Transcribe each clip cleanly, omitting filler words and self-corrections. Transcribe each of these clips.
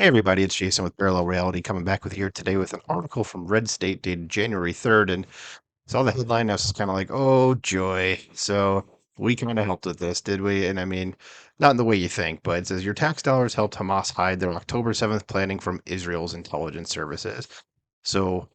Hey everybody, it's Jason with Parallel Reality coming back with you here today with an article from Red State dated January 3rd. And saw the headline. I was kind of like, oh joy. So we kind of helped with this, did we? And I mean, not in the way you think, but it says your tax dollars helped Hamas hide their October 7th planning from Israel's intelligence services. So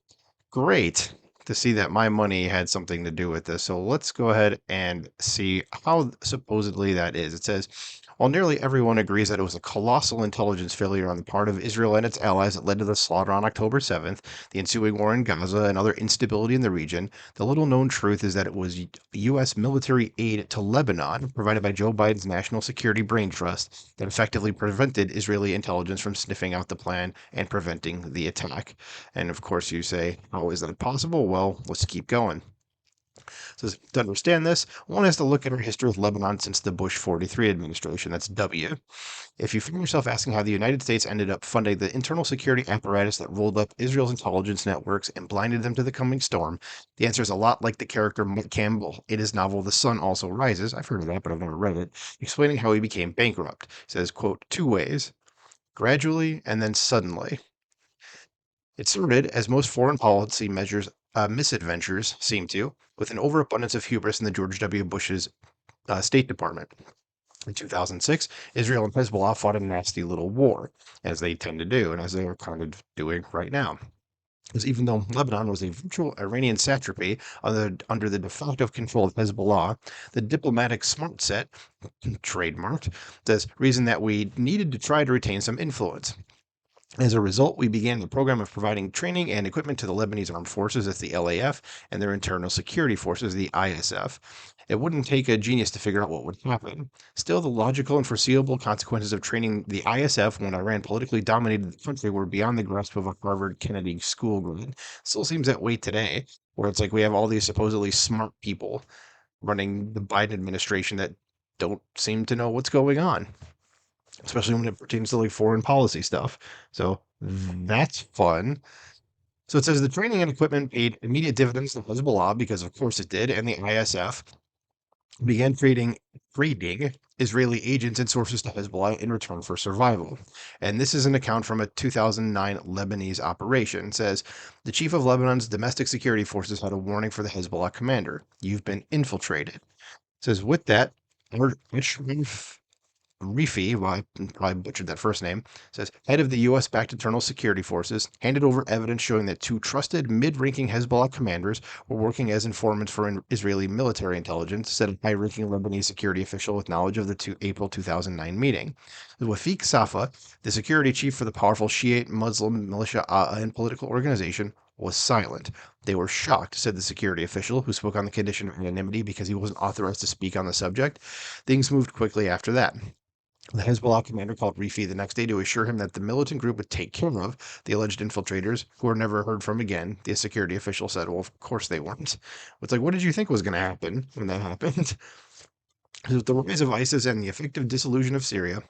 great to see that my money had something to do with this. So let's go ahead and see how supposedly that is. It says, while nearly everyone agrees that it was a colossal intelligence failure on the part of Israel and its allies that led to the slaughter on October 7th, the ensuing war in Gaza, and other instability in the region, the little known truth is that it was U.S. military aid to Lebanon, provided by Joe Biden's National Security Brain Trust, that effectively prevented Israeli intelligence from sniffing out the plan and preventing the attack. And of course, you say, how is that possible? Well, let's keep going. So to understand this, one has to look at our history with Lebanon since the Bush 43 administration. That's W. If you find yourself asking how the United States ended up funding the internal security apparatus that rolled up Israel's intelligence networks and blinded them to the coming storm, the answer is a lot like the character Mike Campbell in his novel The Sun Also Rises. I've heard of that, but I've never read it. Explaining how he became bankrupt. He says, quote, two ways, gradually and then suddenly. It started, as most foreign policy measures misadventures seem to, with an overabundance of hubris in the George W. Bush's State Department. In 2006, Israel and Hezbollah fought a nasty little war, as they tend to do, and as they are kind of doing right now. Because even though Lebanon was a virtual Iranian satrapy under the de facto control of Hezbollah, the diplomatic smart set, trademarked, the reason that we needed to try to retain some influence. As a result, we began the program of providing training and equipment to the Lebanese Armed Forces, that's the LAF, and their internal security forces, the ISF. It wouldn't take a genius to figure out what would happen. Still, the logical and foreseeable consequences of training the ISF when Iran politically dominated the country were beyond the grasp of a Harvard Kennedy school grad. Still seems that way today, where it's like we have all these supposedly smart people running the Biden administration that don't seem to know what's going on, especially when it pertains to like foreign policy stuff. So that's fun. So it says the training and equipment paid immediate dividends to Hezbollah because, of course, it did, and the ISF began trading Israeli agents and sources to Hezbollah in return for survival. And this is an account from a 2009 Lebanese operation. It says the chief of Lebanon's domestic security forces had a warning for the Hezbollah commander: "You've been infiltrated." It says with that, Rifi, well, I probably butchered that first name, says head of the U.S.-backed internal security forces, handed over evidence showing that two trusted mid-ranking Hezbollah commanders were working as informants for Israeli military intelligence, said a high-ranking Lebanese security official with knowledge of the April 2009 meeting. Wafik Safa, the security chief for the powerful Shiite Muslim militia and political organization, was silent. They were shocked, said the security official, who spoke on the condition of anonymity because he wasn't authorized to speak on the subject. Things moved quickly after that. The Hezbollah commander called Rifi the next day to assure him that the militant group would take care of the alleged infiltrators, who were never heard from again. The security official said, well, of course they weren't. It's like, what did you think was going to happen when that happened? With the rise of ISIS and the effective dissolution of Syria,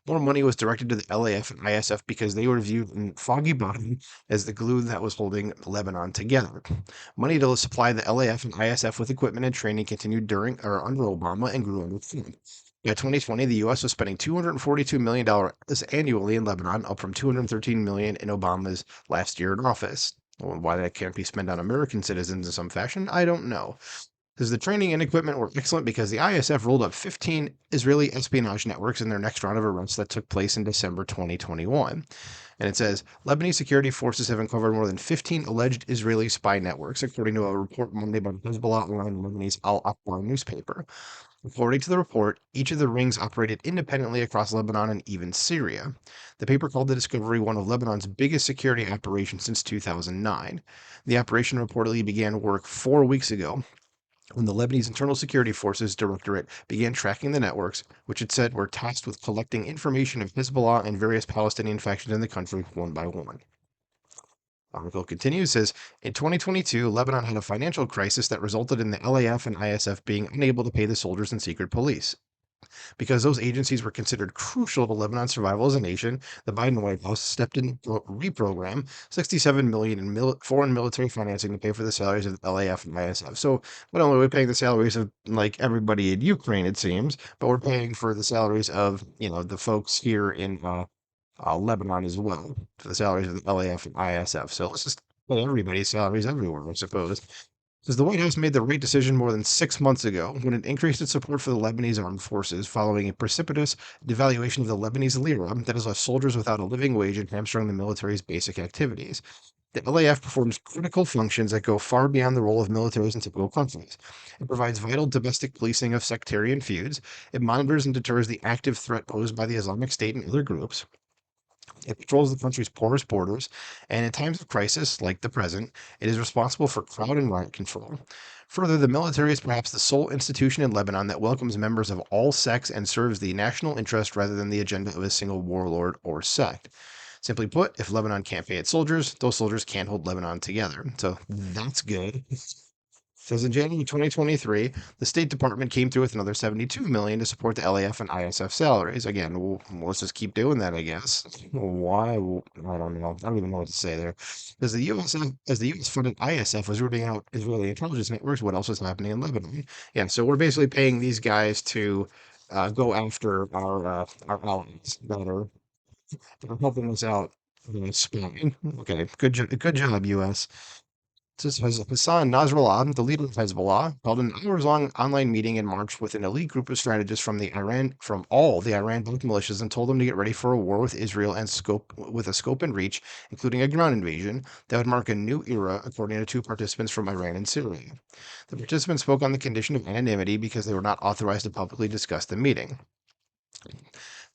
more money was directed to the LAF and ISF because they were viewed in foggy bottom as the glue that was holding Lebanon together. Money to supply the LAF and ISF with equipment and training continued during or under Obama and grew under Trump. By 2020, the U.S. was spending $242 million annually in Lebanon, up from $213 million in Obama's last year in office. Well, why that can't be spent on American citizens in some fashion, I don't know. Because the training and equipment were excellent because the ISF rolled up 15 Israeli espionage networks in their next round of arrests that took place in December 2021. And it says Lebanese security forces have uncovered more than 15 alleged Israeli spy networks, according to a report Monday by Hezbollah-aligned Lebanese Al Akhbar newspaper. According to the report, each of the rings operated independently across Lebanon and even Syria. The paper called the discovery one of Lebanon's biggest security operations since 2009. The operation reportedly began work 4 weeks ago, when the Lebanese Internal Security Forces Directorate began tracking the networks, which it said were tasked with collecting information of Hezbollah and various Palestinian factions in the country one by one. The article continues, says, in 2022, Lebanon had a financial crisis that resulted in the LAF and ISF being unable to pay the soldiers and secret police. Because those agencies were considered crucial to Lebanon's survival as a nation, the Biden White House stepped in to reprogram $67 million in foreign military financing to pay for the salaries of the LAF and ISF. So not only are we paying the salaries of like everybody in Ukraine, it seems, but we're paying for the salaries of the folks here in Lebanon as well for the salaries of the LAF and ISF. So let's just pay everybody's salaries everywhere, I suppose. Says the White House made the right decision more than 6 months ago when it increased its support for the Lebanese armed forces following a precipitous devaluation of the Lebanese lira that has left soldiers without a living wage and hamstrung the military's basic activities. The LAF performs critical functions that go far beyond the role of militaries in typical countries. It provides vital domestic policing of sectarian feuds. It monitors and deters the active threat posed by the Islamic State and other groups. It patrols the country's porous borders, and in times of crisis, like the present, it is responsible for crowd and riot control. Further, the military is perhaps the sole institution in Lebanon that welcomes members of all sects and serves the national interest rather than the agenda of a single warlord or sect. Simply put, if Lebanon can't pay its soldiers, those soldiers can't hold Lebanon together. So that's good. Says in January 2023, the State Department came through with another 72 million to support the LAF and ISF salaries. Again, let's just keep doing that, I guess. Why? I don't know. I don't even know what to say there. As the U.S. funded ISF was rooting out Israeli intelligence networks, what else was happening in Lebanon? Yeah, so we're basically paying these guys to go after our allies that are helping us out, spying. Okay, good job, U.S. This is Hassan Nasrallah, the leader of Hezbollah, held an hours-long online meeting in March with an elite group of strategists from all the Iran-backed militias, and told them to get ready for a war with Israel with a scope and reach, including a ground invasion that would mark a new era, according to two participants from Iran and Syria. The participants spoke on the condition of anonymity because they were not authorized to publicly discuss the meeting.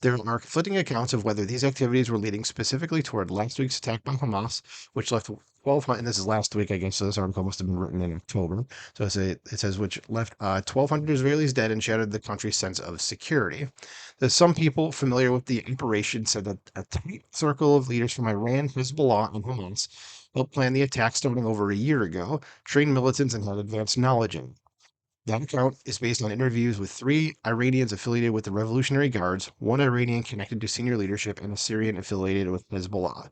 There are conflicting accounts of whether these activities were leading specifically toward last week's attack by Hamas, which left 1,200, and this is last week, I guess, so this article must have been written in October. So it says, which left 1,200 Israelis dead and shattered the country's sense of security. There's some people familiar with the operation said that a tight circle of leaders from Iran, Hezbollah, and Hamas helped plan the attack starting over a year ago, trained militants, and had advanced knowledge in it. That account is based on interviews with three Iranians affiliated with the Revolutionary Guards, one Iranian connected to senior leadership, and a Syrian affiliated with Hezbollah.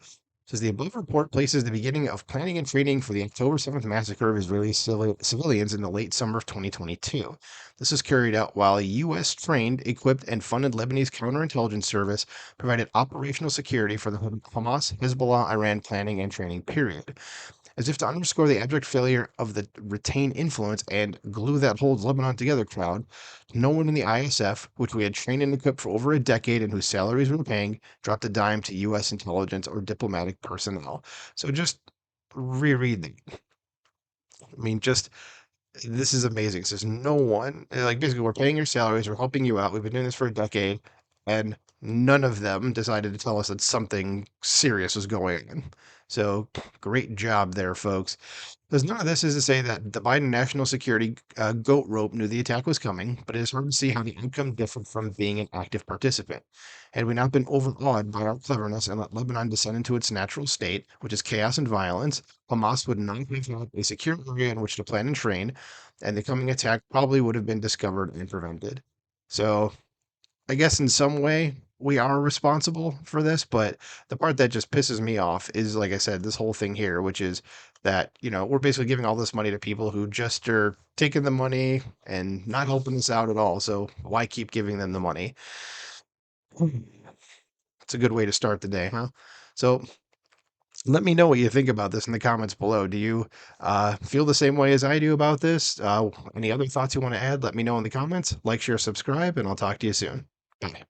Says the above report places the beginning of planning and training for the October 7th massacre of Israeli civilians in the late summer of 2022. This was carried out while a U.S. trained, equipped, and funded Lebanese counterintelligence service provided operational security for the Hamas Hezbollah Iran planning and training period. As if to underscore the abject failure of the retain influence and glue that holds Lebanon together crowd, no one in the ISF, which we had trained and equipped for over a decade and whose salaries we were paying, dropped a dime to U.S. intelligence or diplomatic personnel. So just reread that. I mean, just this is amazing. It says no one, like basically, we're paying your salaries, we're helping you out. We've been doing this for a decade, and none of them decided to tell us that something serious was going on. So great job there, folks. Because none of this is to say that the Biden national security goat rope knew the attack was coming, but it is hard to see how the outcome differed from being an active participant. Had we not been overawed by our cleverness and let Lebanon descend into its natural state, which is chaos and violence, Hamas would not have had a secure area in which to plan and train, and the coming attack probably would have been discovered and prevented. So I guess in some way we are responsible for this, but the part that just pisses me off is, like I said, this whole thing here, which is that, we're basically giving all this money to people who just are taking the money and not helping us out at all. So why keep giving them the money? It's a good way to start the day, huh? So let me know what you think about this in the comments below. Do you feel the same way as I do about this? Any other thoughts you want to add? Let me know in the comments. Like, share, subscribe, and I'll talk to you soon. Bye.